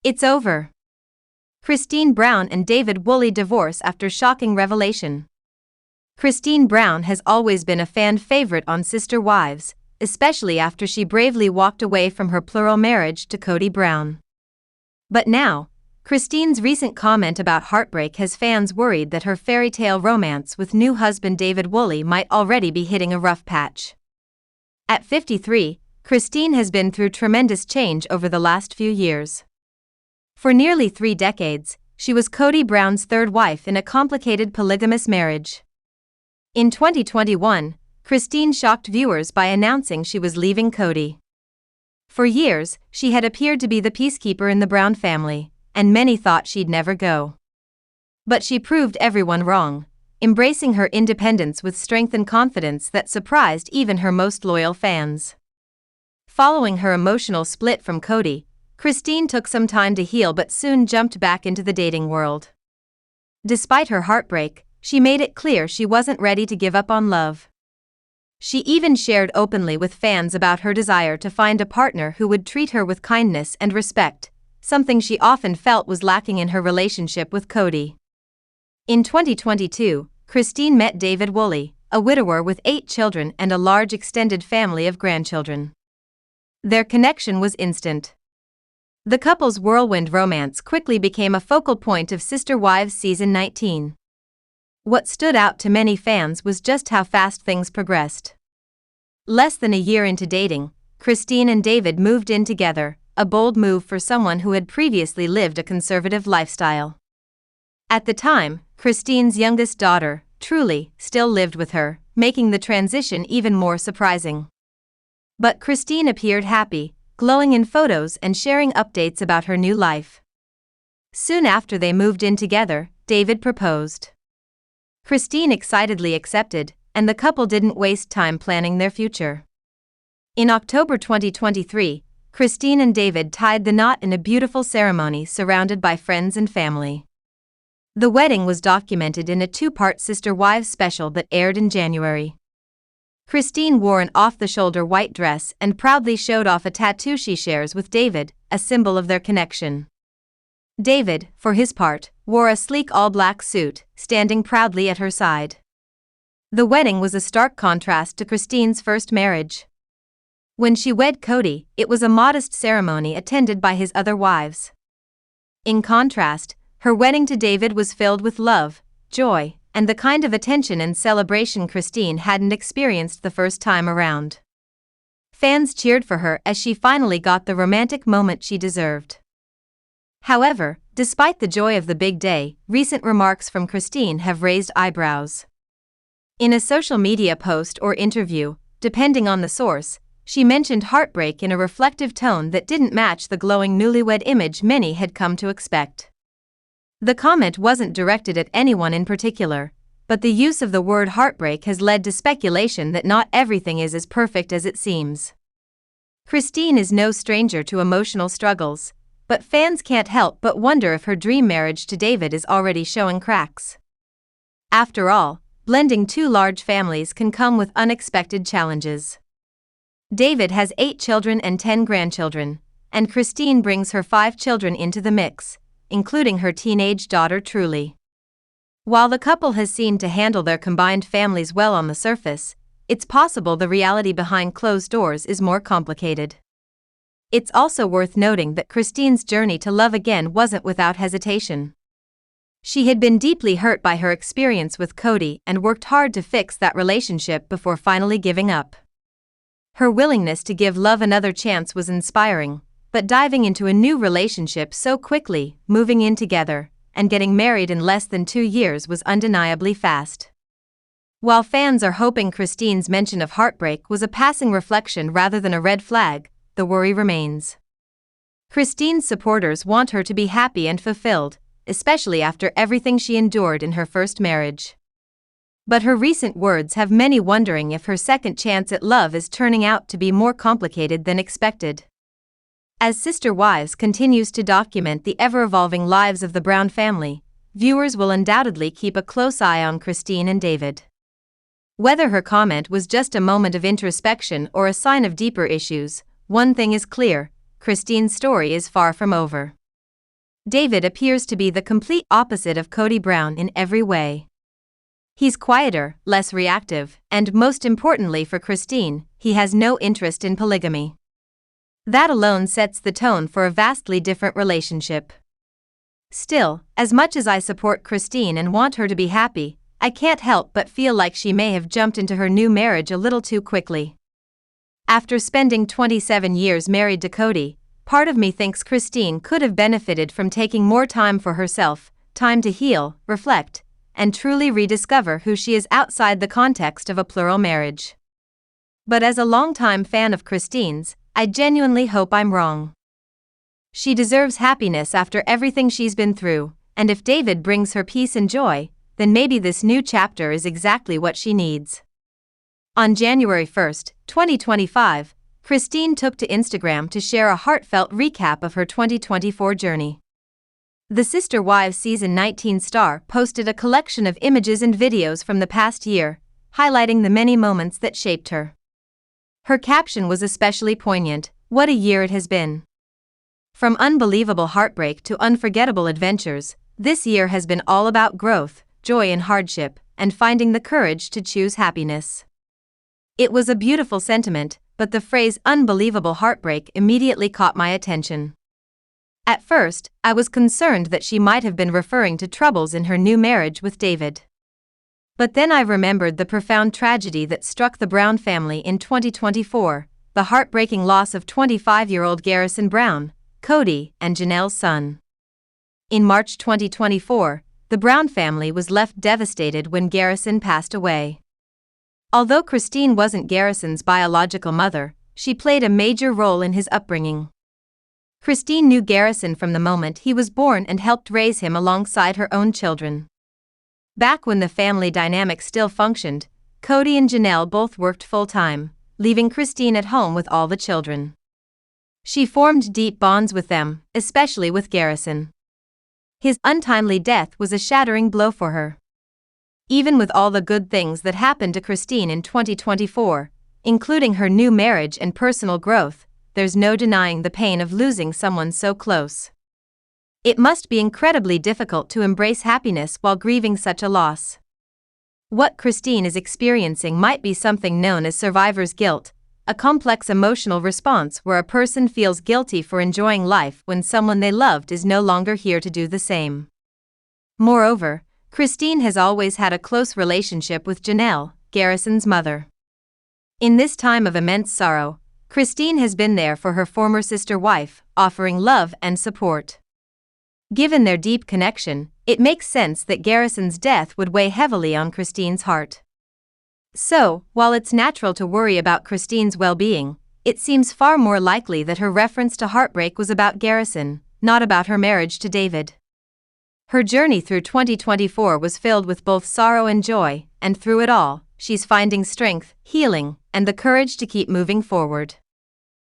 It's over. Kody Brown and David Woolley divorce after shocking revelation. Kody Brown has always been a fan favorite on Sister Wives, especially after she bravely walked away from her plural marriage to Kody Brown. But now, Kody's recent comment about heartbreak has fans worried that her fairy tale romance with new husband David Woolley might already be hitting a rough patch. At 53, Kody has been through tremendous change over the last few years. For nearly 3 decades, she was Kody Brown's third wife in a complicated polygamous marriage. In 2021, Kody shocked viewers by announcing she was leaving Kody. For years, she had appeared to be the peacekeeper in the Brown family, and many thought she'd never go. But she proved everyone wrong, embracing her independence with strength and confidence that surprised even her most loyal fans. Following her emotional split from Kody, Kody took some time to heal but soon jumped back into the dating world. Despite her heartbreak, she made it clear she wasn't ready to give up on love. She even shared openly with fans about her desire to find a partner who would treat her with kindness and respect, something she often felt was lacking in her relationship with Kody. In 2022, Kody met David Woolley, a widower with 8 children and a large extended family of grandchildren. Their connection was instant. The couple's whirlwind romance quickly became a focal point of Sister Wives Season 19. What stood out to many fans was just how fast things progressed. Less than a year into dating, Kody and David moved in together, a bold move for someone who had previously lived a conservative lifestyle. At the time, Kody's youngest daughter, Truly, still lived with her, making the transition even more surprising. But Kody appeared happy, glowing in photos and sharing updates about her new life. Soon after they moved in together, David proposed. Kody excitedly accepted, and the couple didn't waste time planning their future. In October 2023, Kody and David tied the knot in a beautiful ceremony surrounded by friends and family. The wedding was documented in a 2-part Sister Wives special that aired in January. Kody wore an off-the-shoulder white dress and proudly showed off a tattoo she shares with David, a symbol of their connection. David, for his part, wore a sleek all-black suit, standing proudly at her side. The wedding was a stark contrast to Kody's first marriage. When she wed Kody, it was a modest ceremony attended by his other wives. In contrast, her wedding to David was filled with love, joy, and the kind of attention and celebration Kody hadn't experienced the first time around. Fans cheered for her as she finally got the romantic moment she deserved. However, despite the joy of the big day, recent remarks from Kody have raised eyebrows. In a social media post or interview, depending on the source, she mentioned heartbreak in a reflective tone that didn't match the glowing newlywed image many had come to expect. The comment wasn't directed at anyone in particular, but the use of the word heartbreak has led to speculation that not everything is as perfect as it seems. Kody is no stranger to emotional struggles, but fans can't help but wonder if her dream marriage to David is already showing cracks. After all, blending 2 large families can come with unexpected challenges. David has 8 children and 10 grandchildren, and Kody brings her 5 children into the mix, including her teenage daughter Truly. While the couple has seemed to handle their combined families well on the surface, it's possible the reality behind closed doors is more complicated. It's also worth noting that Kody's journey to love again wasn't without hesitation. She had been deeply hurt by her experience with Kody and worked hard to fix that relationship before finally giving up. Her willingness to give love another chance was inspiring, but diving into a new relationship so quickly, moving in together, and getting married in less than 2 years was undeniably fast. While fans are hoping Kody's mention of heartbreak was a passing reflection rather than a red flag, the worry remains. Kody's supporters want her to be happy and fulfilled, especially after everything she endured in her first marriage. But her recent words have many wondering if her second chance at love is turning out to be more complicated than expected. As Sister Wives continues to document the ever-evolving lives of the Brown family, viewers will undoubtedly keep a close eye on Kody and David. Whether her comment was just a moment of introspection or a sign of deeper issues, one thing is clear: Kody's story is far from over. David appears to be the complete opposite of Kody Brown in every way. He's quieter, less reactive, and most importantly for Christine, he has no interest in polygamy. That alone sets the tone for a vastly different relationship. Still, as much as I support Christine and want her to be happy, I can't help but feel like she may have jumped into her new marriage a little too quickly. After spending 27 years married to Kody, part of me thinks Christine could have benefited from taking more time for herself, time to heal, reflect, and truly rediscover who she is outside the context of a plural marriage. But as a longtime fan of Christine's, I genuinely hope I'm wrong. She deserves happiness after everything she's been through, and if David brings her peace and joy, then maybe this new chapter is exactly what she needs. On January 1, 2025, Christine took to Instagram to share a heartfelt recap of her 2024 journey. The Sister Wives Season 19 star posted a collection of images and videos from the past year, highlighting the many moments that shaped her. Her caption was especially poignant. What a year it has been. From unbelievable heartbreak to unforgettable adventures, this year has been all about growth, joy in hardship, and finding the courage to choose happiness. It was a beautiful sentiment, but the phrase unbelievable heartbreak immediately caught my attention. At first, I was concerned that she might have been referring to troubles in her new marriage with David. But then I remembered the profound tragedy that struck the Brown family in 2024, the heartbreaking loss of 25-year-old Garrison Brown, Kody and Janelle's son. In March 2024, the Brown family was left devastated when Garrison passed away. Although Christine wasn't Garrison's biological mother, she played a major role in his upbringing. Christine knew Garrison from the moment he was born and helped raise him alongside her own children. Back when the family dynamic still functioned, Kody and Janelle both worked full-time, leaving Christine at home with all the children. She formed deep bonds with them, especially with Garrison. His untimely death was a shattering blow for her. Even with all the good things that happened to Christine in 2024, including her new marriage and personal growth, there's no denying the pain of losing someone so close. It must be incredibly difficult to embrace happiness while grieving such a loss. What Christine is experiencing might be something known as survivor's guilt, a complex emotional response where a person feels guilty for enjoying life when someone they loved is no longer here to do the same. Moreover, Christine has always had a close relationship with Janelle, Garrison's mother. In this time of immense sorrow, Christine has been there for her former sister wife, offering love and support. Given their deep connection, it makes sense that Garrison's death would weigh heavily on Christine's heart. So, while it's natural to worry about Christine's well-being, it seems far more likely that her reference to heartbreak was about Garrison, not about her marriage to David. Her journey through 2024 was filled with both sorrow and joy, and through it all, she's finding strength, healing, and the courage to keep moving forward.